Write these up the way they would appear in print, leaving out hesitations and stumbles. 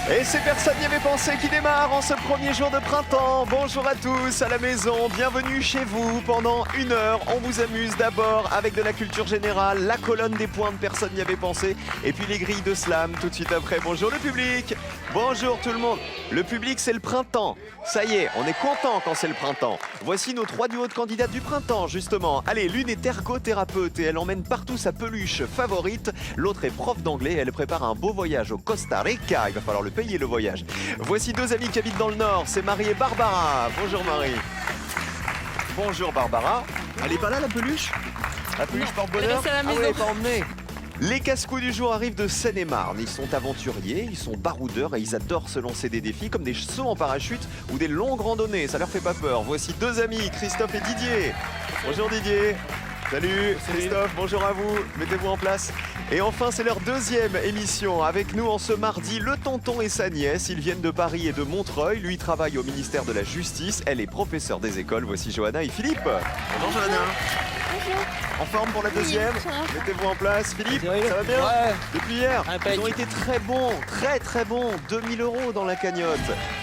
Et c'est Personne n'y avait pensé qui démarre en ce premier jour de printemps. Bonjour à tous à la maison, bienvenue chez vous. Pendant 1 heure, on vous amuse d'abord avec de la culture générale, la colonne des points de Personne n'y avait pensé, et puis les grilles de slam tout de suite après. Bonjour le public, bonjour tout le monde. Le public, c'est le printemps. Ça y est, on est content quand c'est le printemps. Voici nos 3 duos de candidates du printemps, justement. Allez, l'une est ergothérapeute et elle emmène partout sa peluche favorite. L'autre est prof d'anglais et elle prépare un beau voyage au Costa Rica. Il va falloir le payer le voyage. Voici 2 amis qui habitent dans le Nord, c'est Marie et Barbara. Bonjour Marie. Bonjour Barbara. Elle est pas là la peluche? La peluche porte-bonheur? Elle est à la maison. Ah ouais, pas emmenée. Les casse-coups du jour arrivent de Seine-et-Marne. Ils sont aventuriers, ils sont baroudeurs et ils adorent se lancer des défis comme des sauts en parachute ou des longues randonnées. Ça leur fait pas peur. Voici 2 amis, Christophe et Didier. Bonjour Didier. Salut Christophe, bonjour à vous. Mettez-vous en place. Et enfin, c'est leur 2e émission. Avec nous en ce mardi, le tonton et sa nièce. Ils viennent de Paris et de Montreuil. Lui travaille au ministère de la Justice. Elle est professeure des écoles. Voici Johanna et Philippe. Bonjour Johanna. En forme pour la 2e? Mettez-vous en place. Philippe, ça va bien? Ouais. Depuis hier, Impec. ils ont été très bons, très bons. 2000 € dans la cagnotte.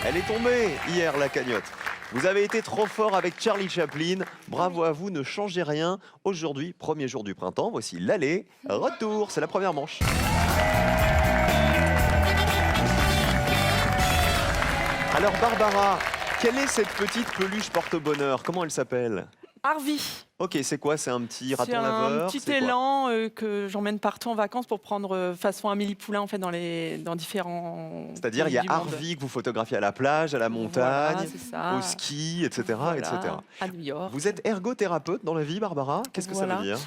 Elle est tombée hier, la cagnotte. Vous avez été trop fort avec Charlie Chaplin. Bravo à vous, ne changez rien. Aujourd'hui, premier jour du printemps, voici l'aller. Retour, c'est la première manche. Alors Barbara, quelle est cette petite peluche porte-bonheur? Comment elle s'appelle? Harvey. Ok, c'est quoi? C'est un petit raton C'est laveur? un petit C'est quoi? élan que j'emmène partout en vacances pour prendre façon Amélie Poulain en fait dans différents. C'est-à-dire, il y a pays du monde. Harvey que vous photographiez à la plage, à la montagne, Voilà, c'est ça. au ski, etc., Voilà, etc. à New York. Vous êtes ergothérapeute dans la vie, Barbara? Qu'est-ce que ça Voilà. veut dire?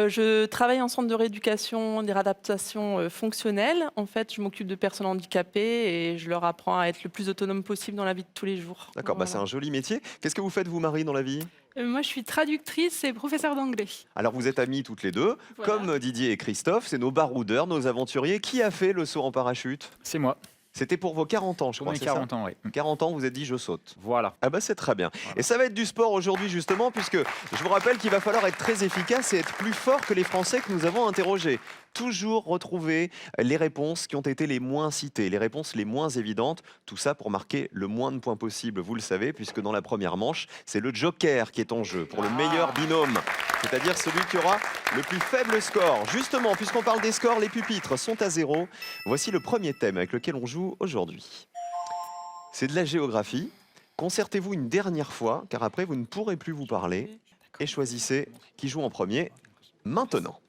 Je travaille en centre de rééducation, des réadaptations fonctionnelles. En fait, je m'occupe de personnes handicapées et je leur apprends à être le plus autonome possible dans la vie de tous les jours. D'accord, bah Voilà. c'est un joli métier. Qu'est-ce que vous faites, vous, Marie, dans la vie? Moi, je suis traductrice et professeure d'anglais. Alors, vous êtes amies toutes les deux, Voilà. comme Didier et Christophe, c'est nos baroudeurs, nos aventuriers. Qui a fait le saut en parachute? C'est moi. C'était pour vos 40 ans, je Pour crois, mes c'est 40 ça? ans, oui. 40 ans, vous êtes dit, je saute. Voilà. Ah bah c'est très bien. Voilà. Et ça va être du sport aujourd'hui justement, puisque je vous rappelle qu'il va falloir être très efficace et être plus fort que les Français que nous avons interrogés. Toujours retrouver les réponses qui ont été les moins citées, les réponses les moins évidentes, tout ça pour marquer le moins de points possible, vous le savez, puisque dans la première manche, c'est le joker qui est en jeu pour le meilleur binôme, c'est-à-dire celui qui aura le plus faible score. Justement, puisqu'on parle des scores, les pupitres sont à 0. Voici le premier thème avec lequel on joue aujourd'hui. C'est de la géographie. Concertez-vous une dernière fois, car après, vous ne pourrez plus vous parler. Et choisissez qui joue en premier, maintenant.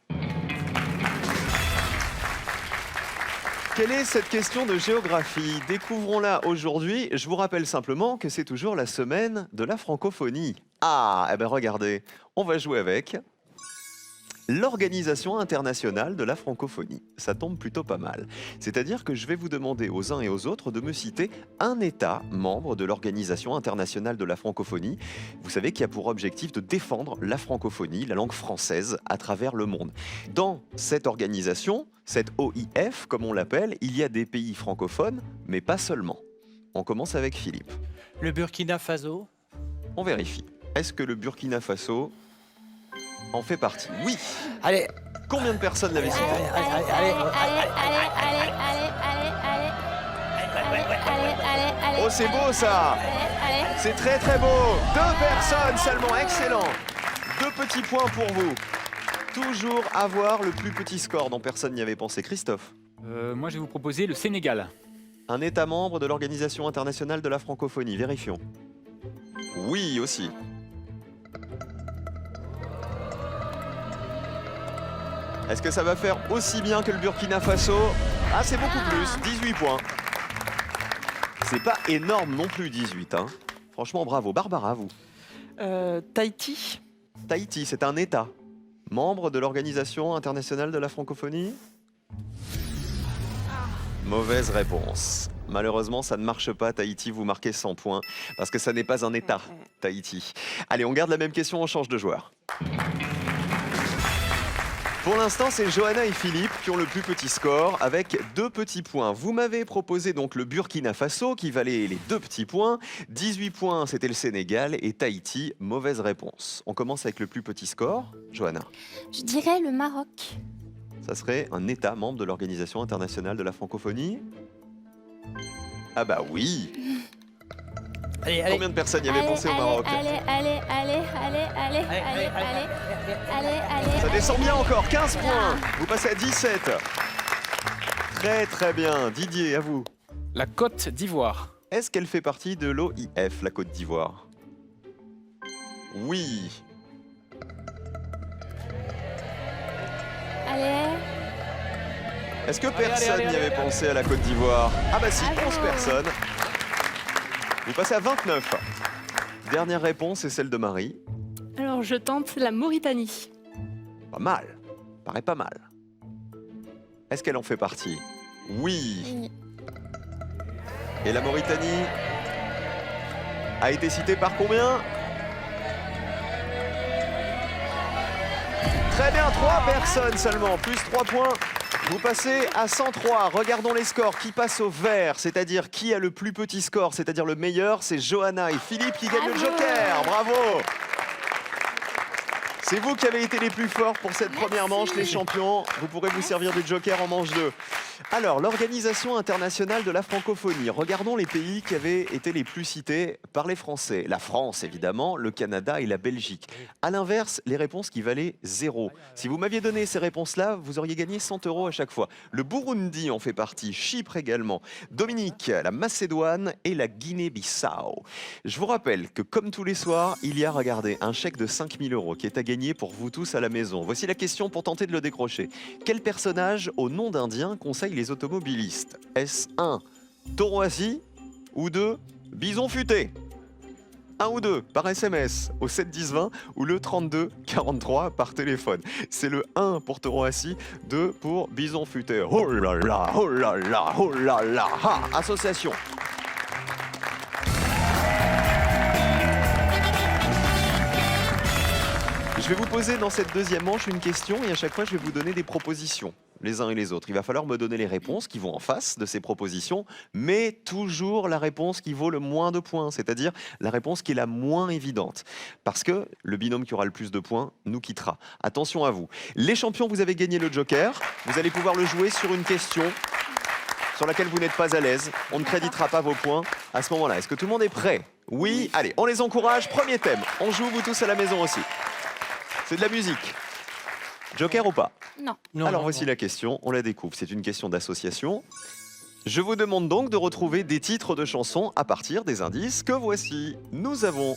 Quelle est cette question de géographie? Découvrons-la aujourd'hui. Je vous rappelle simplement que c'est toujours la semaine de la francophonie. Ah, eh bien regardez, on va jouer avec l'Organisation internationale de la francophonie. Ça tombe plutôt pas mal. C'est-à-dire que je vais vous demander aux uns et aux autres de me citer un État membre de l'Organisation internationale de la francophonie. Vous savez qui a pour objectif de défendre la francophonie, la langue française, à travers le monde. Dans cette organisation, cette OIF, comme on l'appelle, il y a des pays francophones, mais pas seulement. On commence avec Philippe. Le Burkina Faso. On vérifie. Est-ce que le Burkina Faso en fait partie? Oui. Allez, Combien de personnes l'avaient cité? Oh, c'est beau ça! C'est très beau! 2 personnes seulement, excellent! 2 petits points pour vous. Toujours avoir le plus petit score dont personne n'y avait pensé. Christophe, Moi, je vais vous proposer le Sénégal. un État membre de l'Organisation internationale de la francophonie. Vérifions. Oui, aussi. Est-ce que ça va faire aussi bien que le Burkina Faso? Ah, c'est beaucoup plus, 18 points. C'est pas énorme non plus, 18. Hein. Franchement, bravo. Barbara, vous. Tahiti. Tahiti, c'est un État membre de l'Organisation internationale de la francophonie? Mauvaise réponse. Malheureusement, ça ne marche pas, Tahiti. Vous marquez 100 points parce que ça n'est pas un État, Tahiti. Allez, on garde la même question, on change de joueur. Pour l'instant, c'est Johanna et Philippe qui ont le plus petit score avec 2 petits points. Vous m'avez proposé donc le Burkina Faso qui valait les 2 petits points. 18 points, c'était le Sénégal et Tahiti, mauvaise réponse. On commence avec le plus petit score. Johanna, Je dirais le Maroc. ça serait un État membre de l'Organisation internationale de la francophonie? Ah bah oui. Allez, allez. Combien de personnes y avaient pensé au Maroc? Ça descend bien encore, 15 points. Vous passez à 17. Très très bien. Didier, à vous. La Côte d'Ivoire. Est-ce qu'elle fait partie de l'OIF, la Côte d'Ivoire? Oui. Est-ce que personne n'y avait pensé à la Côte d'Ivoire? Ah bah si, 11 personnes. Vous passez à 29. Dernière réponse est celle de Marie. Alors, je tente la Mauritanie. Pas mal. Paraît pas mal. Est-ce qu'elle en fait partie? Oui. Et la Mauritanie a été citée par combien? Très bien, 3 personnes seulement, plus 3 points. Vous passez à 103. Regardons les scores. Qui passe au vert, c'est-à-dire qui a le plus petit score, c'est-à-dire le meilleur, c'est Johanna et Philippe qui gagnent le Joker. Bravo! C'est vous qui avez été les plus forts pour cette première manche, les champions. Vous pourrez vous servir du Joker en manche 2. Alors, l'Organisation internationale de la francophonie. Regardons les pays qui avaient été les plus cités par les Français. La France, évidemment, le Canada et la Belgique. À l'inverse, les réponses qui valaient 0. Si vous m'aviez donné ces réponses-là, vous auriez gagné 100 € à chaque fois. Le Burundi en fait partie, Chypre également, Dominique, la Macédoine et la Guinée-Bissau. Je vous rappelle que, comme tous les soirs, il y a, regardez, un chèque de 5 000 € qui est à gagner pour vous tous à la maison. Voici la question pour tenter de le décrocher. Quel personnage au nom d'Indien conseille les automobilistes? Est-ce 1, taureau assis ou 2, bison futé? 1 ou 2 par SMS au 7 10 20 ou le 32 43 par téléphone. C'est le 1 pour taureau assis, 2 pour bison futé. Oh là là, oh là là, oh là là. Ah, association. Je vais vous poser dans cette deuxième manche une question et à chaque fois je vais vous donner des propositions, les uns et les autres. Il va falloir me donner les réponses qui vont en face de ces propositions, mais toujours la réponse qui vaut le moins de points, c'est-à-dire la réponse qui est la moins évidente. Parce que le binôme qui aura le plus de points nous quittera. Attention à vous. Les champions, vous avez gagné le Joker. Vous allez pouvoir le jouer sur une question sur laquelle vous n'êtes pas à l'aise. On ne créditera pas vos points à ce moment-là. Est-ce que tout le monde est prêt? Oui. Allez, on les encourage. Premier thème. On joue, vous tous à la maison aussi. C'est de la musique. Joker ou pas? Non. Alors voici la question, on la découvre. C'est une question d'association. Je vous demande donc de retrouver des titres de chansons à partir des indices que voici. Nous avons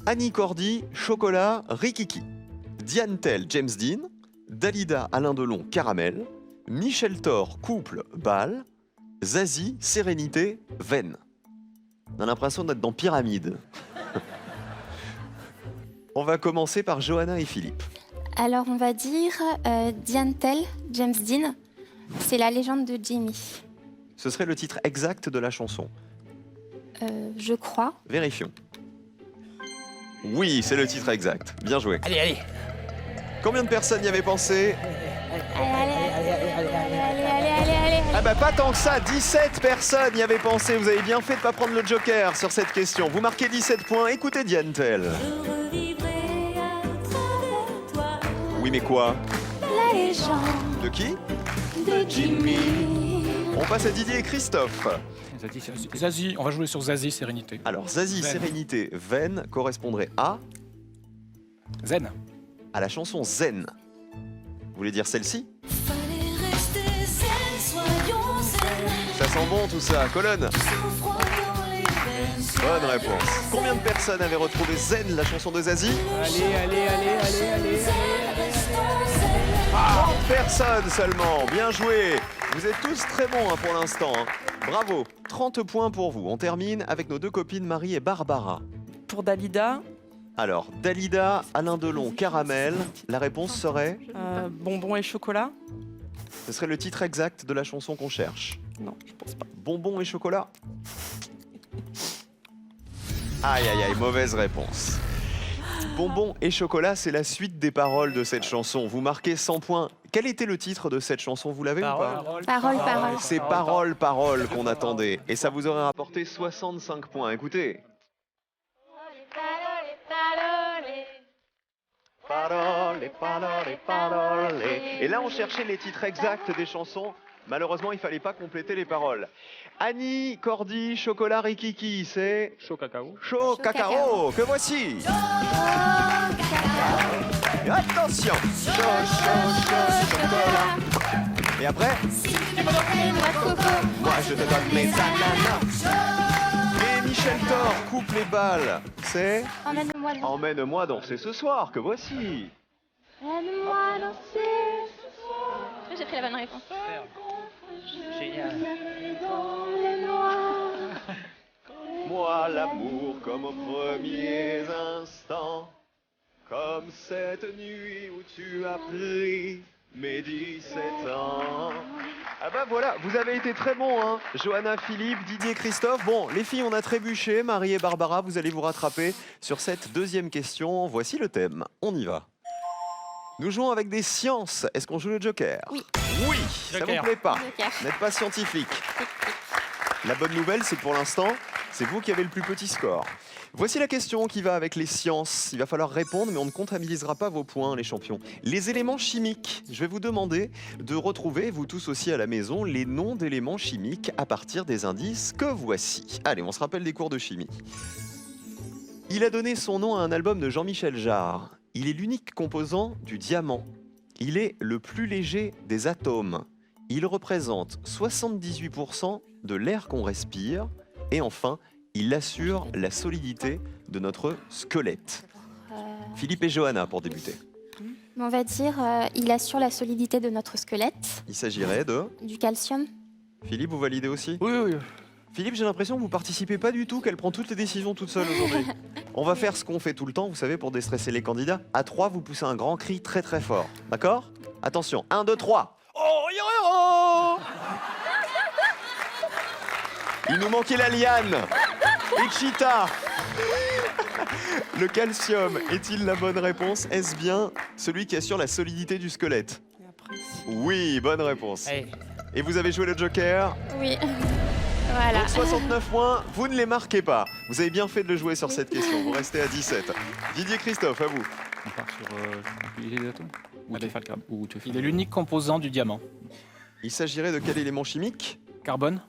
Annie Cordy, Chocolat, Rikiki. Diane Tell, James Dean. Dalida, Alain Delon, Caramel. Michel Thor, Couple, Bal. Zazie, Sérénité, Veine. On a l'impression d'être dans Pyramide. On va commencer par Johanna et Philippe. Alors, on va dire Diane Tell, James Dean. C'est la légende de Jimmy. Ce serait le titre exact de la chanson. Je crois. Vérifions. Oui, c'est le titre exact. Bien joué. Allez, allez. Combien de personnes y avaient pensé? Allez. Ah bah pas tant que ça, 17 personnes y avaient pensé. Vous avez bien fait de pas prendre le Joker sur cette question. Vous marquez 17 points. Écoutez Diane Tell. Oui mais quoi? La légende De qui? de Jimmy. On passe à Didier et Christophe. Zazie, on va jouer sur Zazie, Sérénité. Alors Zazie, Veine. Sérénité, Veine correspondrait à Zen. la chanson Zen. Vous voulez dire celle-ci? Ça sent bon tout ça, colonne. Bonne réponse. Combien de personnes avaient retrouvé Zen, la chanson de Zazie? Allez. 30 personnes seulement, bien joué. Vous êtes tous très bons hein, pour l'instant. Hein. Bravo, 30 points pour vous. On termine avec nos deux copines Marie et Barbara. Pour Dalida, Alors, Dalida, Alain Delon, Caramel. La réponse serait? bonbons et chocolat. Ce serait le titre exact de la chanson qu'on cherche. Non, je pense pas. Bonbons et chocolat? Aïe, aïe, aïe, mauvaise réponse. Bonbons et chocolat, c'est la suite des paroles de cette chanson. Vous marquez 100 points. Quel était le titre de cette chanson? Vous l'avez ou pas? Parole. C'est Parole qu'on attendait. Et ça vous aurait rapporté 65 points. Écoutez. Parole. Et là, on cherchait les titres exacts des chansons Malheureusement, il fallait pas compléter les paroles. Annie, Cordy, chocolat, Rikiki, c'est Chaud cacao. chaud cacao que voici. Et attention, chaud chocolat. Et après, moi je te donne mes ananas. Et Michel Thor coupe les balles, c'est Emmène-moi dans. Emmène-moi danser ce soir que voici. Emmène-moi danser ce soir. J'ai pris la bonne réponse. Génial. Moi l'amour comme aux premiers instants, comme cette nuit où tu as pris mes 17 ans. Ah bah voilà, vous avez été très bons, hein. Johanna, Philippe, Didier, Christophe. Bon, les filles, on a trébuché. Marie et Barbara, vous allez vous rattraper sur cette deuxième question. Voici le thème. On y va. Nous jouons avec des sciences. Est-ce qu'on joue le Joker? Oui. Oui, ça vous Joker. plaît pas? Joker. Vous n'êtes pas scientifique. La bonne nouvelle, c'est que pour l'instant, c'est vous qui avez le plus petit score. Voici la question qui va avec les sciences. Il va falloir répondre, mais on ne comptabilisera pas vos points, les champions. Les éléments chimiques. Je vais vous demander de retrouver, vous tous aussi à la maison, les noms d'éléments chimiques à partir des indices que voici. Allez, on se rappelle des cours de chimie. Il a donné son nom à un album de Jean-Michel Jarre. Il est l'unique composant du diamant. Il est le plus léger des atomes. Il représente 78% de l'air qu'on respire. Et enfin, il assure la solidité de notre squelette. Philippe et Johanna pour débuter. On va dire, il assure la solidité de notre squelette, Il s'agirait de... du calcium. Philippe, vous validez aussi? Oui, oui. Philippe, j'ai l'impression que vous participez pas du tout, qu'elle prend toutes les décisions toute seule aujourd'hui. On va faire ce qu'on fait tout le temps, vous savez, pour déstresser les candidats. À 3, vous poussez un grand cri très très fort. D'accord? Attention, 1, 2, 3. Oh, yo, yo. Il nous manquait la liane. Et Cheetah. Le calcium est-il la bonne réponse? Est-ce bien celui qui assure la solidité du squelette? Et après, Oui, bonne réponse. Allez. Et vous avez joué le Joker? Oui. Voilà. Donc 69 points, vous ne les marquez pas. Vous avez bien fait de le jouer sur cette question, vous restez à 17. Didier, Christophe, à vous. On part sur les atomes ou Allez. tu fais le carbone ou tu fais Il est l'unique composant du diamant. Il s'agirait de quel élément chimique? Carbone.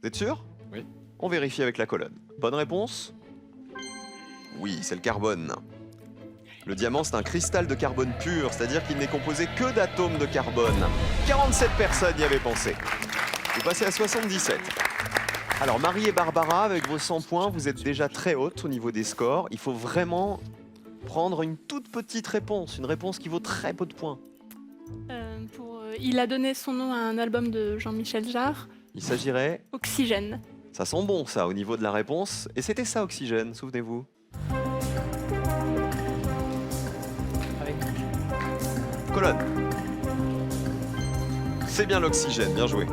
Vous êtes sûr? Oui. On vérifie avec la colonne. Bonne réponse? Oui, c'est le carbone. Le diamant, c'est un cristal de carbone pur, c'est-à-dire qu'il n'est composé que d'atomes de carbone. 47 personnes y avaient pensé. Vous passez à 77. Alors, Marie et Barbara, avec vos 100 points, vous êtes déjà très hautes au niveau des scores. Il faut vraiment prendre une toute petite réponse, une réponse qui vaut très peu de points. Il a donné son nom à un album de Jean-Michel Jarre, Il s'agirait... Oxygène. Ça sent bon, ça, au niveau de la réponse. Et c'était ça, Oxygène, souvenez-vous. Avec Colonne. C'est bien l'Oxygène, bien joué.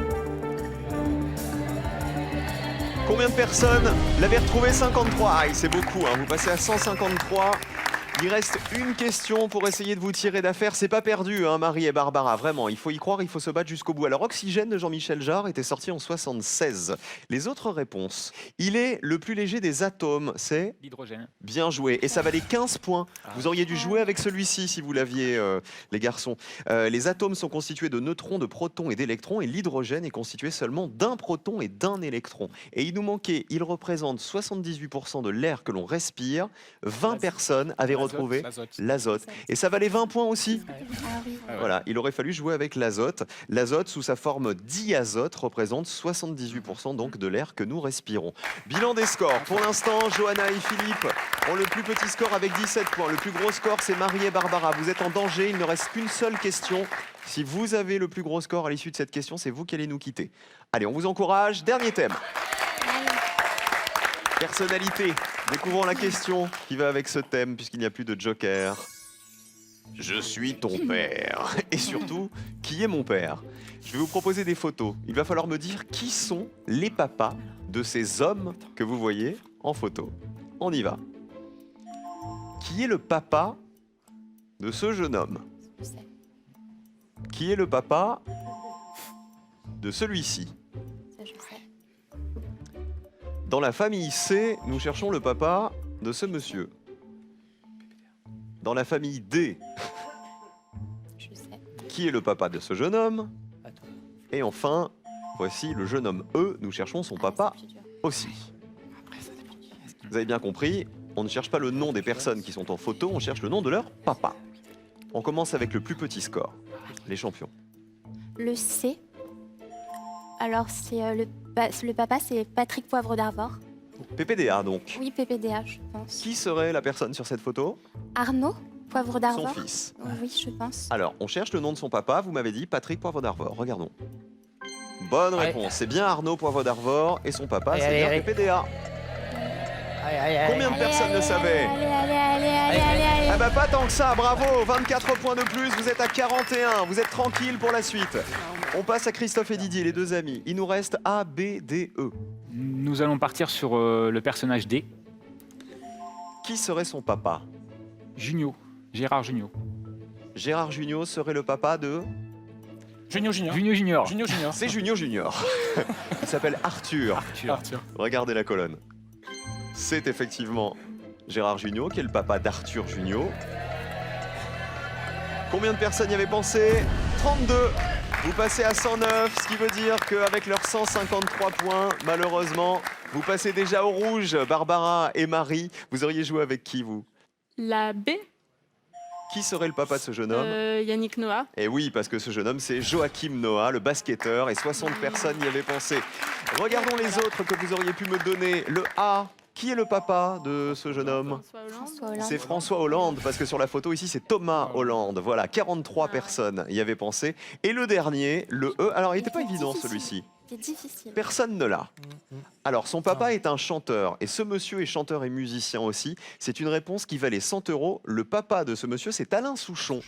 Combien de personnes l'avaient retrouvé? 53. Aïe, c'est beaucoup, hein. Vous passez à 153. Il reste une question pour essayer de vous tirer d'affaire. C'est pas perdu, hein, Marie et Barbara. Vraiment, il faut y croire, il faut se battre jusqu'au bout. Alors, Oxygène de Jean-Michel Jarre était sorti en 76. Les autres réponses. Il est le plus léger des atomes. C'est L'hydrogène. bien joué. Et ça valait 15 points. Vous auriez dû jouer avec celui-ci si vous l'aviez, les garçons. Les atomes sont constitués de neutrons, de protons et d'électrons. Et l'hydrogène est constitué seulement d'un proton et d'un électron. Et il nous manquait, il représente 78% de l'air que l'on respire. 20 personnes avaient retrouvé l'azote. Et ça valait 20 points aussi. Ah oui. Voilà, il aurait fallu jouer avec l'azote. L'azote, sous sa forme diazote, représente 78% donc de l'air que nous respirons. Bilan des scores. Pour l'instant, Johanna et Philippe ont le plus petit score avec 17 points. Le plus gros score, c'est Marie et Barbara. Vous êtes en danger, il ne reste qu'une seule question. Si vous avez le plus gros score à l'issue de cette question, c'est vous qui allez nous quitter. Allez, on vous encourage. Dernier thème. Personnalité. Découvrons la question qui va avec ce thème, puisqu'il n'y a plus de joker. Je suis ton père. Et surtout, qui est mon père? Je vais vous proposer des photos. Il va falloir me dire qui sont les papas de ces hommes que vous voyez en photo. On y va. Qui est le papa de ce jeune homme? Je sais. Qui est le papa de celui-ci? Ça, je sais. Dans la famille C, nous cherchons le papa de ce monsieur. Dans la famille D, Je sais. qui est le papa de ce jeune homme? Attends. Et enfin, voici le jeune homme E. Nous cherchons son papa aussi. Vous avez bien compris, on ne cherche pas le nom des personnes qui sont en photo, on cherche le nom de leur papa. On commence avec le plus petit score, les champions. Le C. Alors, c'est le papa, c'est Patrick Poivre d'Arvor. PPDA donc. Oui, PPDA, je pense. Qui serait la personne sur cette photo? Arnaud Poivre Son d'Arvor. fils. Oui, je pense. Alors, on cherche le nom de son papa, vous m'avez dit Patrick Poivre d'Arvor, regardons. Bonne réponse, c'est bien Arnaud Poivre d'Arvor et son papa, c'est bien PPDA. Combien de personnes le savaient? Ah bah pas tant que ça, bravo, 24 points de plus, vous êtes à 41, vous êtes tranquille pour la suite. On passe à Christophe et Didier, les deux amis. Il nous reste A, B, D, E. Nous allons partir sur le personnage D. Qui serait son papa? Junio. Gérard Junio. Gérard Jugnot serait le papa de... Junio Junior. Junio Junior. Junio Junior. C'est Junio Junior. Il s'appelle Arthur. Arthur. Regardez la colonne. C'est effectivement Gérard Jugnot qui est le papa d'Arthur Jugnot. Combien de personnes y avaient pensé? 32. Vous passez à 109, ce qui veut dire qu'avec leurs 153 points, malheureusement, vous passez déjà au rouge. Barbara et Marie, vous auriez joué avec qui, vous? La B, Qui serait le papa de ce jeune homme? Yannick Noah. Et oui, parce que ce jeune homme, c'est Joachim Noah, le basketteur, et 60 personnes y avaient pensé. Regardons les autres que vous auriez pu me donner. Le A, qui est le papa de ce jeune homme? François Hollande. François Hollande. C'est François Hollande, parce que sur la photo ici, c'est Thomas Hollande. Voilà, 43 personnes y avaient pensé. Et le dernier, le E, alors il n'était pas évident celui-ci. C'est difficile. Personne ne l'a. Alors, son papa est un chanteur, et ce monsieur est chanteur et musicien aussi. C'est une réponse qui valait 100 €. Le papa de ce monsieur, c'est Alain Souchon.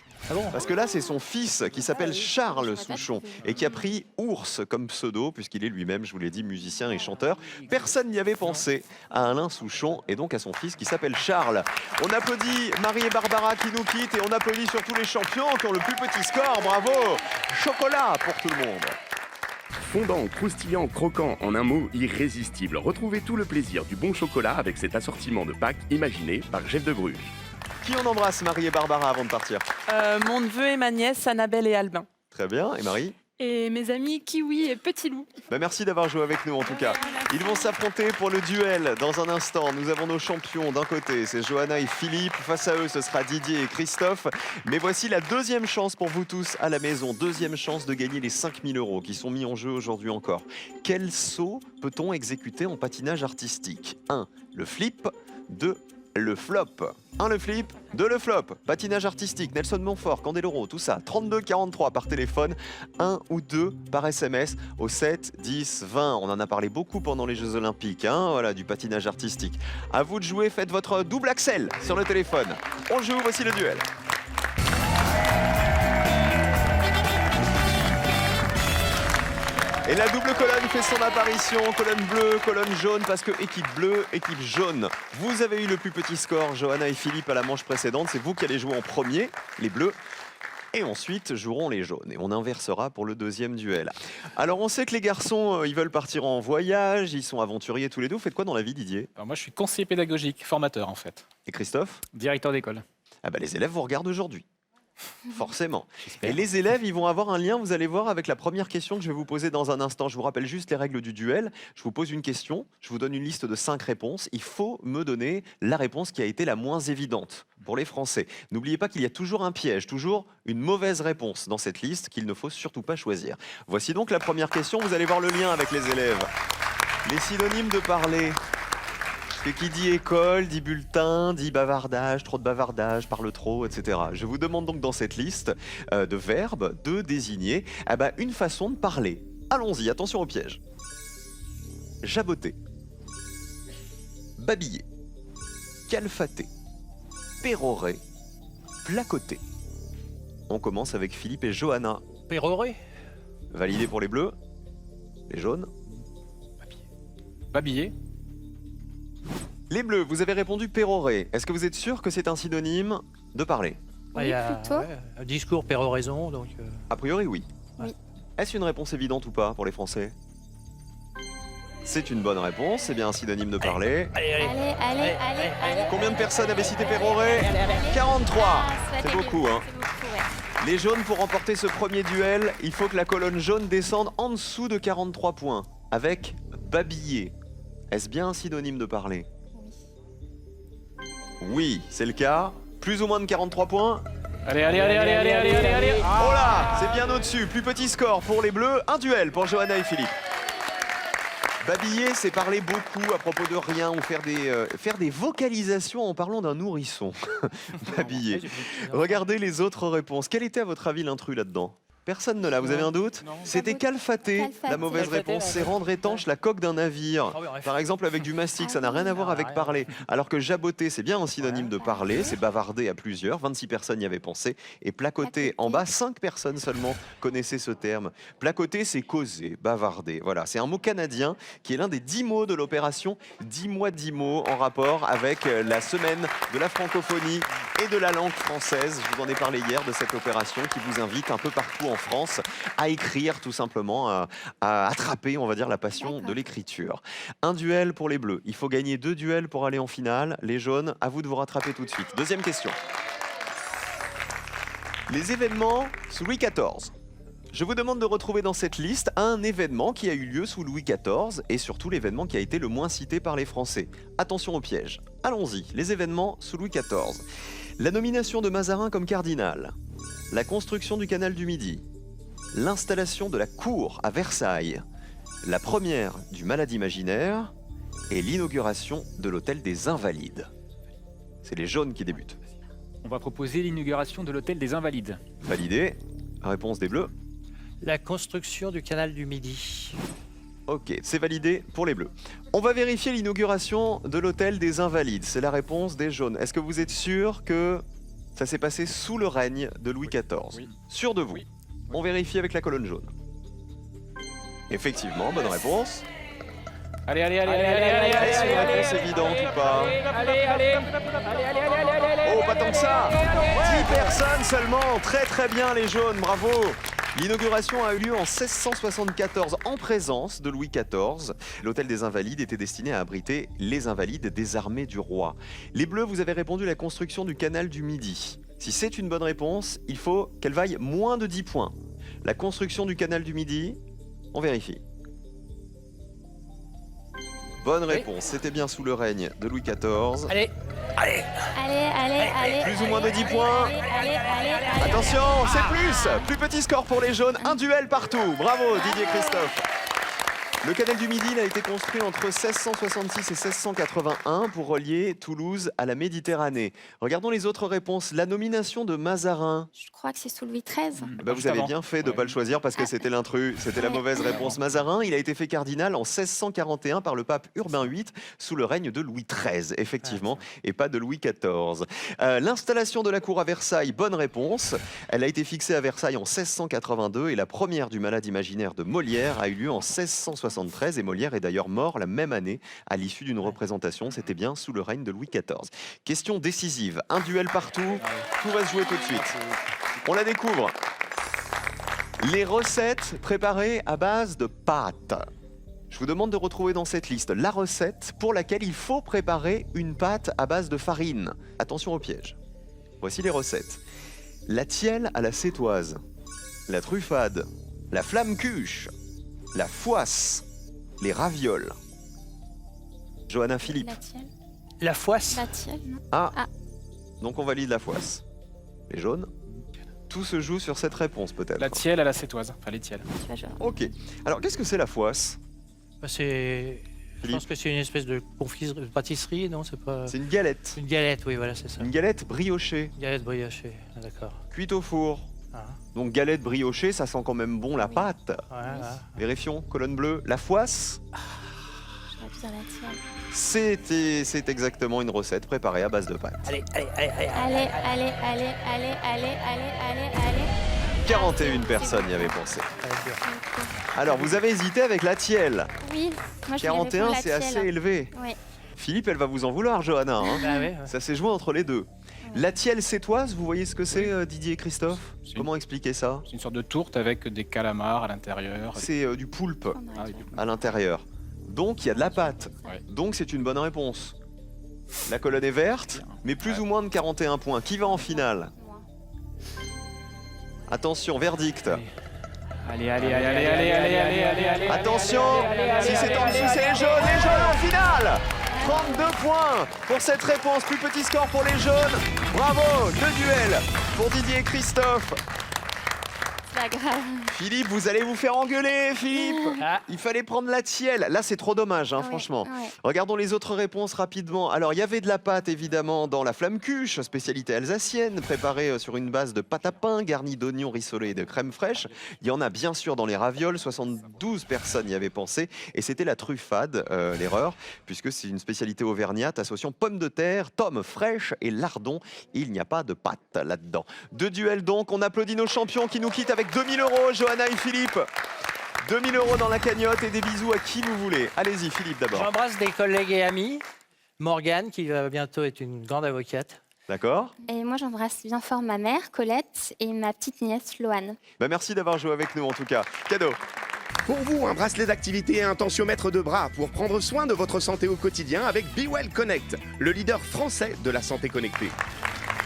Parce que là, c'est son fils qui s'appelle Charles Souchon, et qui a pris Ours comme pseudo, puisqu'il est lui-même, je vous l'ai dit, musicien et chanteur. Personne n'y avait pensé à Alain Souchon, et donc à son fils qui s'appelle Charles. On applaudit Marie et Barbara qui nous quittent, et on applaudit surtout les champions qui ont le plus petit score. Bravo! Chocolat pour tout le monde. Fondant, croustillant, croquant, en un mot, irrésistible. Retrouvez tout le plaisir du bon chocolat avec cet assortiment de Pâques imaginé par Jeff de Bruges. Qui on embrasse, Marie et Barbara, avant de partir? Mon neveu et ma nièce, Annabelle et Albin. Très bien. Et Marie? Et mes amis Kiwi et Petit Loup. Bah merci d'avoir joué avec nous en tout cas. Ils vont s'affronter pour le duel dans un instant. Nous avons nos champions d'un côté, c'est Johanna et Philippe. Face à eux, ce sera Didier et Christophe. Mais voici la deuxième chance pour vous tous à la maison. Deuxième chance de gagner les 5 000 € qui sont mis en jeu aujourd'hui encore. Quel saut peut-on exécuter en patinage artistique? 1. Le flip. 2. Le flop. 1 le flip, 2 le flop. Patinage artistique, Nelson Montfort, Candeloro, tout ça. 32 43 par téléphone, 1 ou 2 par SMS au 7 10 20. On en a parlé beaucoup pendant les Jeux Olympiques, hein, voilà, du patinage artistique. À vous de jouer, faites votre double axel sur le téléphone. On joue, voici le duel. Et la double colonne fait son apparition, colonne bleue, colonne jaune, parce que équipe bleue, équipe jaune. Vous avez eu le plus petit score, Johanna et Philippe, à la manche précédente. C'est vous qui allez jouer en premier, les bleus. Et ensuite joueront les jaunes. Et on inversera pour le deuxième duel. Alors on sait que les garçons, ils veulent partir en voyage, ils sont aventuriers tous les deux. Vous faites quoi dans la vie, Didier? Alors moi, je suis conseiller pédagogique, formateur en fait. Et Christophe? Directeur d'école. Ah bah les élèves vous regardent aujourd'hui. Forcément. Et les élèves, ils vont avoir un lien, vous allez voir, avec la première question que je vais vous poser dans un instant. Je vous rappelle juste les règles du duel. Je vous pose une question, je vous donne une liste de 5 réponses. Il faut me donner la réponse qui a été la moins évidente pour les Français. N'oubliez pas qu'il y a toujours un piège, toujours une mauvaise réponse dans cette liste qu'il ne faut surtout pas choisir. Voici donc la première question. Vous allez voir le lien avec les élèves. Les synonymes de parler. Parce que qui dit école, dit bulletin, dit bavardage, trop de bavardage, parle trop, etc. Je vous demande donc dans cette liste de verbes de désigner une façon de parler. Allons-y, attention au piège. Jaboter, babiller, calfater, pérorer, placoter. On commence avec Philippe et Johanna. Péroré. Validé pour les bleus, les jaunes. Babiller. Les bleus, vous avez répondu pérorer. Est-ce que vous êtes sûr que c'est un synonyme de parler? Oui, plutôt. Un discours péroraison, donc. A priori, oui. Oui. Est-ce une réponse évidente ou pas pour les Français? C'est une bonne réponse, c'est bien un synonyme de parler. Allez, allez. Combien de personnes avaient cité pérorer? 43. Ah, C'est beaucoup, hein. C'est beaucoup, ouais. Les jaunes, pour remporter ce premier duel, il faut que la colonne jaune descende en dessous de 43 points, avec babiller. Est-ce bien un synonyme de parler? Oui, c'est le cas. Plus ou moins de 43 points. Allez, allez, allez, allez, allez, allez, allez, allez. Oh là, c'est bien au-dessus. Plus petit score pour les bleus. Un duel pour Johanna et Philippe. Babiller, c'est parler beaucoup à propos de rien ou faire des vocalisations en parlant d'un nourrisson. Babiller. Regardez les autres réponses. Quelle était à votre avis l'intrus là-dedans? Personne ne l'a, vous avez un doute? Non. C'était calfater. Calfater. La mauvaise Calfater, réponse, ouais. c'est rendre étanche la coque d'un navire. Ah oui, en effet. Par exemple avec du mastic, ça n'a rien à voir avec parler. Alors que jaboter, c'est bien un synonyme de parler, c'est bavarder à plusieurs, 26 personnes y avaient pensé. Et placoter, en bas, 5 personnes seulement connaissaient ce terme. Placoter, c'est causer, bavarder. Voilà, c'est un mot canadien qui est l'un des 10 mots de l'opération 10 mois 10 mots en rapport avec la semaine de la francophonie et de la langue française. Je vous en ai parlé hier de cette opération qui vous invite un peu partout en France à écrire tout simplement, à attraper, on va dire, la passion de l'écriture. Un duel pour les bleus. Il faut gagner 2 duels pour aller en finale. Les jaunes, à vous de vous rattraper tout de suite. Deuxième question. Les événements sous Louis XIV. Je vous demande de retrouver dans cette liste un événement qui a eu lieu sous Louis XIV et surtout l'événement qui a été le moins cité par les Français. Attention au piège. Allons-y, les événements sous Louis XIV. La nomination de Mazarin comme cardinal, la construction du canal du Midi, l'installation de la cour à Versailles, la première du Malade imaginaire et l'inauguration de l'hôtel des Invalides. C'est les jaunes qui débutent. On va proposer l'inauguration de l'hôtel des Invalides. Validé. Réponse des bleus. La construction du canal du Midi. Ok, c'est validé pour les bleus. On va vérifier l'inauguration de l'hôtel des Invalides. C'est la réponse des jaunes. Est-ce que vous êtes sûr que ça s'est passé sous le règne de Louis XIV? Oui. Sûr de vous? Oui. On vérifie avec la colonne jaune. Effectivement, bonne réponse. Allez, allez, allez, allez, allez, allez, allez, Est-ce une réponse évidente ou pas? Oh, pas tant que ça! 10 personnes seulement. Très très bien les jaunes, bravo! L'inauguration a eu lieu en 1674 en présence de Louis XIV. L'hôtel des Invalides était destiné à abriter les invalides des armées du roi. Les bleus, vous avez répondu la construction du canal du Midi. Si c'est une bonne réponse, il faut qu'elle vaille moins de 10 points. La construction du canal du Midi, on vérifie. Bonne réponse, c'était bien sous le règne de Louis XIV. Allez, allez. Allez. Plus ou moins de 10 points. Allez. Attention, c'est plus! Plus petit score pour les jaunes, un duel partout. Bravo Didier Christophe. Le canal du Midi il a été construit entre 1666 et 1681 pour relier Toulouse à la Méditerranée. Regardons les autres réponses. La nomination de Mazarin. Je crois que c'est sous Louis XIII. Vous avez bien fait de ne pas le choisir parce que c'était l'intrus, c'était la Ouais. mauvaise réponse. Mazarin, il a été fait cardinal en 1641 par le pape Urbain VIII sous le règne de Louis XIII, effectivement, et pas de Louis XIV. L'installation de la cour à Versailles, bonne réponse. Elle a été fixée à Versailles en 1682 et la première du Malade imaginaire de Molière a eu lieu en 1673 et Molière est d'ailleurs mort la même année à l'issue d'une représentation. C'était bien sous le règne de Louis XIV. Question décisive, un duel partout, tout va se jouer tout de suite. On la découvre. Les recettes préparées à base de pâtes. Je vous demande de retrouver dans cette liste la recette pour laquelle il faut préparer une pâte à base de farine. Attention au piège. Voici les recettes. La tielle à la sétoise, la truffade, la flamme cuche, la foisse, les ravioles. Johanna Philippe. La tielle. La foisse. La tielle, non? Donc on valide la foisse. Les jaunes. Tout se joue sur cette réponse peut-être. La tielle à la sétoise. Enfin, les tielles. Tu vas jouer. Ok. Alors qu'est-ce que c'est la foisse? Bah, je pense que c'est une espèce de confiserie, de pâtisserie, non? C'est pas. C'est une galette. Une galette, oui, voilà, c'est ça. Une galette briochée, Une galette briochée, ah, d'accord. cuite au four. Ah, Donc galette briochée, ça sent quand même bon la Oui. pâte. voilà. Vérifions, colonne bleue. La foisse, J'aurais pu dire la tielle. c'est exactement une recette préparée à base de pâte. Allez. Allez. 41 personnes y avaient pensé. Ça va être dur. Alors vous avez hésité avec la tielle. Oui, moi je 41, c'est assez élevé. Oui. Philippe, elle va vous en vouloir, Johanna. hein. Bah ouais. Ça s'est joué entre les deux. La tielle sétoise, vous voyez ce que c'est, Didier et Christophe? C'est Comment expliquer ça? C'est une sorte de tourte avec des calamars à l'intérieur. C'est du poulpe Ah, oui. à l'intérieur. Donc il y a de la pâte. Ouais. Donc c'est une bonne réponse. La colonne est verte, mais plus ou moins de 41 points. Qui va en finale? Attention, verdict. Allez, allez, allez, allez, allez, allez, allez, allez, allez. Attention, si c'est en dessous, c'est les jaunes en finale. 32 points pour cette réponse, plus petit score pour les jaunes. Bravo, 2 duels pour Didier et Christophe. C'est pas grave. Philippe, vous allez vous faire engueuler, Philippe. Ah. Il fallait prendre la tielle. Là, c'est trop dommage, hein, Ouais, franchement. ouais. Regardons les autres réponses rapidement. Alors, il y avait de la pâte, évidemment, dans la flamme-cuche, spécialité alsacienne, préparée sur une base de pâte à pain, garnie d'oignons rissolés et de crème fraîche. Il y en a bien sûr dans les ravioles. 72 personnes y avaient pensé. Et c'était la truffade, l'erreur, puisque c'est une spécialité auvergnate associant pommes de terre, tomes fraîches et lardons. Il n'y a pas de pâte là-dedans. 2 duels donc. On applaudit nos champions qui nous quittent avec 2000 €, Johanna et Philippe. 2000 € dans la cagnotte et des bisous à qui vous voulez. Allez-y, Philippe d'abord. J'embrasse des collègues et amis. Morgane, qui va bientôt être une grande avocate. D'accord. Et moi, j'embrasse bien fort ma mère, Colette, et ma petite nièce, Loane. Bah, merci d'avoir joué avec nous en tout cas. Cadeau. Pour vous, un bracelet d'activité et un tensiomètre de bras pour prendre soin de votre santé au quotidien avec Be Well Connect, le leader français de la santé connectée.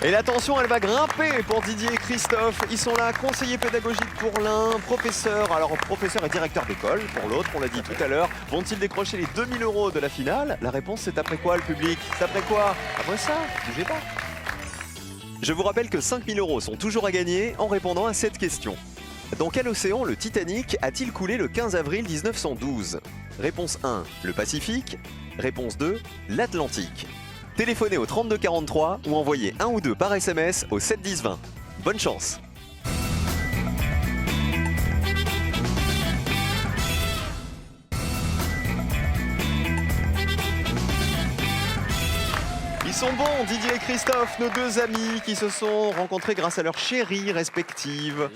Et la tension, elle va grimper pour Didier et Christophe. Ils sont là, conseillers pédagogiques pour l'un, professeur, alors professeur et directeur d'école pour l'autre, on l'a dit tout à l'heure. Vont-ils décrocher les 2000 € de la finale? La réponse, c'est après quoi, le public? C'est après quoi? Après ça, bougez pas. Je vous rappelle que 5000 € sont toujours à gagner en répondant à cette question. Dans quel océan le Titanic a-t-il coulé le 15 avril 1912? Réponse 1, le Pacifique. Réponse 2, l'Atlantique. Téléphonez au 32 43 ou envoyez 1 ou 2 par SMS au 7 10 20. Bonne chance! Ils sont bons, Didier et Christophe, nos deux amis qui se sont rencontrés grâce à leurs chéries respectives.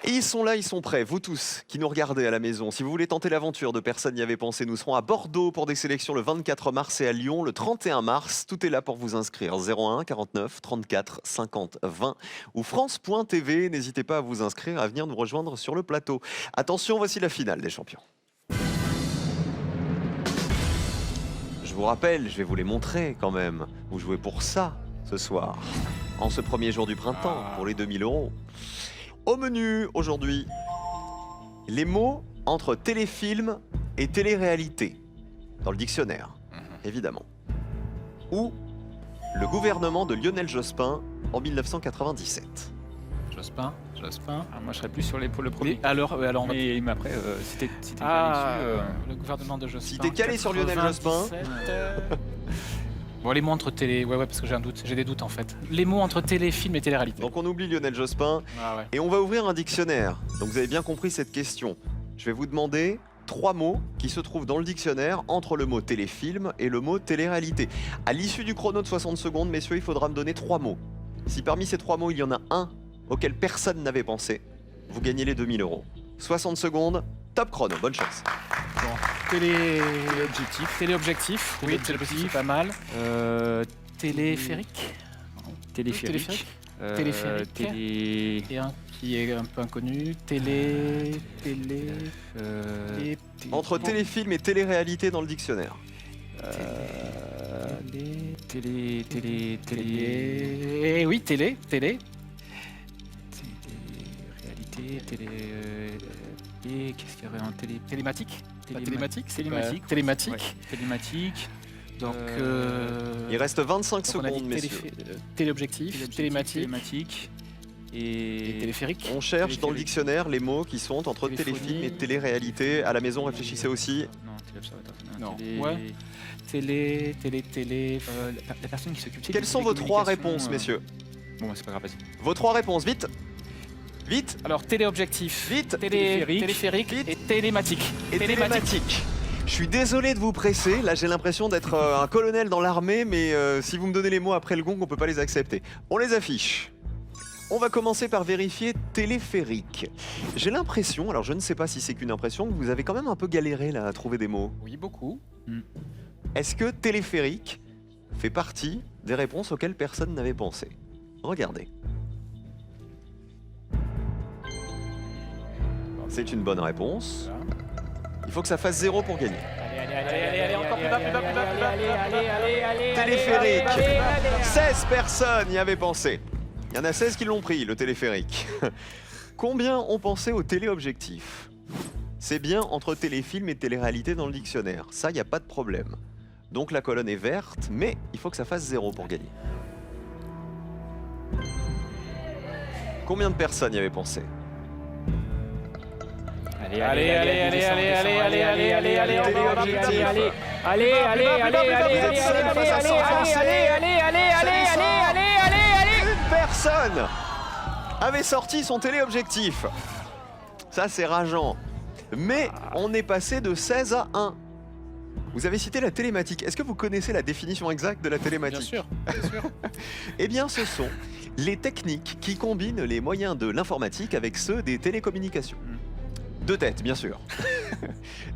Et ils sont là, ils sont prêts. Vous tous qui nous regardez à la maison, si vous voulez tenter l'aventure de Personne n'y avait pensé, nous serons à Bordeaux pour des sélections le 24 mars et à Lyon le 31 mars. Tout est là pour vous inscrire. 01 49 34 50 20 ou France.tv. N'hésitez pas à vous inscrire, à venir nous rejoindre sur le plateau. Attention, voici la finale des champions. Je vous rappelle, je vais vous les montrer quand même. Vous jouez pour ça ce soir, en ce premier jour du printemps, pour les 2000 €. Au menu aujourd'hui, les mots entre téléfilm et télé-réalité, dans le dictionnaire, évidemment. Ou le gouvernement de Lionel Jospin en 1997. Jospin. Ah, moi, je serais plus sur pour le premier. Alors, on va... Mais après, c'était Ah, calé dessus, le gouvernement de Jospin. Si t'es calé sur Lionel Jospin. 97, Bon, les mots entre télé... Ouais, parce que j'ai un doute. J'ai des doutes, en fait. Les mots entre téléfilm et télé-réalité. Donc on oublie Lionel Jospin Ah ouais. et on va ouvrir un dictionnaire. Donc vous avez bien compris cette question. Je vais vous demander 3 mots qui se trouvent dans le dictionnaire entre le mot téléfilm et le mot télé-réalité. À l'issue du chrono de 60 secondes, messieurs, il faudra me donner 3 mots. Si parmi ces 3 mots, il y en a un auquel personne n'avait pensé, vous gagnez les 2000 €. 60 secondes, top chrono, bonne chance. Bon, téléobjectif. Téléobjectif, oui, téléobjectif, c'est pas mal. Téléphérique. Téléphérique. Téléphérique. Télé... Et un qui est un peu inconnu. Entre téléfilm et télé-réalité dans le dictionnaire. Télé. Oui, télé. Réalité, et qu'est-ce qu'il y aurait en télé? Télématique. Télématique. Télématique. Ouais, télématique. Donc, Il reste 25 donc on a dit secondes, messieurs. téléobjectif, télématique et et téléphérique. On cherche dans le téléphérique. dictionnaire les mots qui sont entre Téléphonie. téléfilm et télé-réalité. À la maison, réfléchissez aussi. Non, téléobservateur. Non. Télé... Ouais. Télé. La personne qui s'occupe. Quelles sont vos 3 réponses, messieurs? Bon, c'est pas grave, vas-y. Vos 3 réponses, vite. Vite. Alors, téléobjectif, Vite. téléphérique Vite. et télématique. Et télématique. Je suis désolé de vous presser. Là, j'ai l'impression d'être un colonel dans l'armée, mais si vous me donnez les mots après le gong, on peut pas les accepter. On les affiche. On va commencer par vérifier téléphérique. J'ai l'impression, alors je ne sais pas si c'est qu'une impression, que vous avez quand même un peu galéré là à trouver des mots. Oui, beaucoup. Est-ce que téléphérique fait partie des réponses auxquelles personne n'avait pensé? Regardez. C'est une bonne réponse. Il faut que ça fasse 0 pour gagner. Allez, encore plus bas. Téléphérique. 16 personnes y avaient pensé. Il y en a 16 qui l'ont pris, le téléphérique. Combien ont pensé au téléobjectif? C'est bien entre téléfilm et télé-réalité dans le dictionnaire. Ça, il n'y a pas de problème. Donc la colonne est verte, mais il faut que ça fasse 0 pour gagner. Combien de personnes y avaient pensé? Allez, allez, allez, allez, allez, allez, allez, allez, allez, allez, Téléobjectif. allez, allez, allez, Une personne avait sorti son téléobjectif. Ça, c'est rageant. Mais on est passé de 16 à 1. Vous avez cité la télématique. Est-ce que vous connaissez la définition exacte de la télématique? Bien sûr, bien sûr. Eh bien, ce sont les techniques qui combinent les moyens de l'informatique avec ceux des télécommunications. De tête, bien sûr.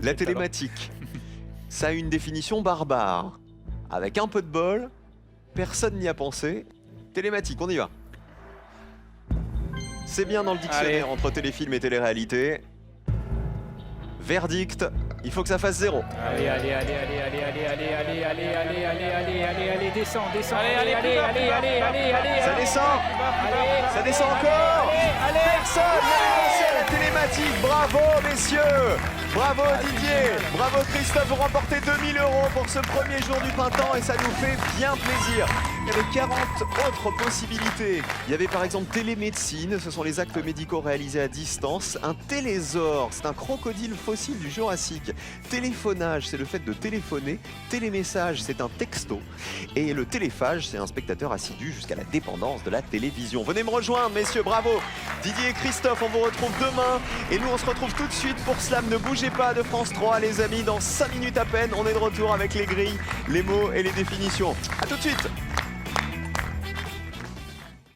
La télématique, ça a une définition barbare. Avec un peu de bol, personne n'y a pensé. Télématique, on y va. C'est bien dans le dictionnaire entre téléfilm et télé-réalité. Verdict, il faut que ça fasse 0. Allez, allez, allez, allez, allez, allez, allez, allez, allez, allez, allez, allez, allez, allez, descends, descends. Allez, allez, allez, allez, allez, allez, allez. Ça descend. Ça descend encore. Personne n'avait pensé à la télématique. Bravo, messieurs. Bravo, Didier. Bravo, Christophe. Vous remportez 2000 € pour ce premier jour du printemps et ça nous fait bien plaisir. Il y avait 40 autres possibilités. Il y avait par exemple télémédecine, ce sont les actes médicaux réalisés à distance. Un télésaure, c'est un crocodile fossile du Jurassique. Téléphonage, c'est le fait de téléphoner. Télémessage, c'est un texto. Et le téléphage, c'est un spectateur assidu jusqu'à la dépendance de la télévision. Venez me rejoindre, messieurs, bravo. Didier et Christophe, on vous retrouve demain. Et nous, on se retrouve tout de suite pour Slam. Ne bougez pas de France 3, les amis. Dans 5 minutes à peine, on est de retour avec les grilles, les mots et les définitions. A tout de suite.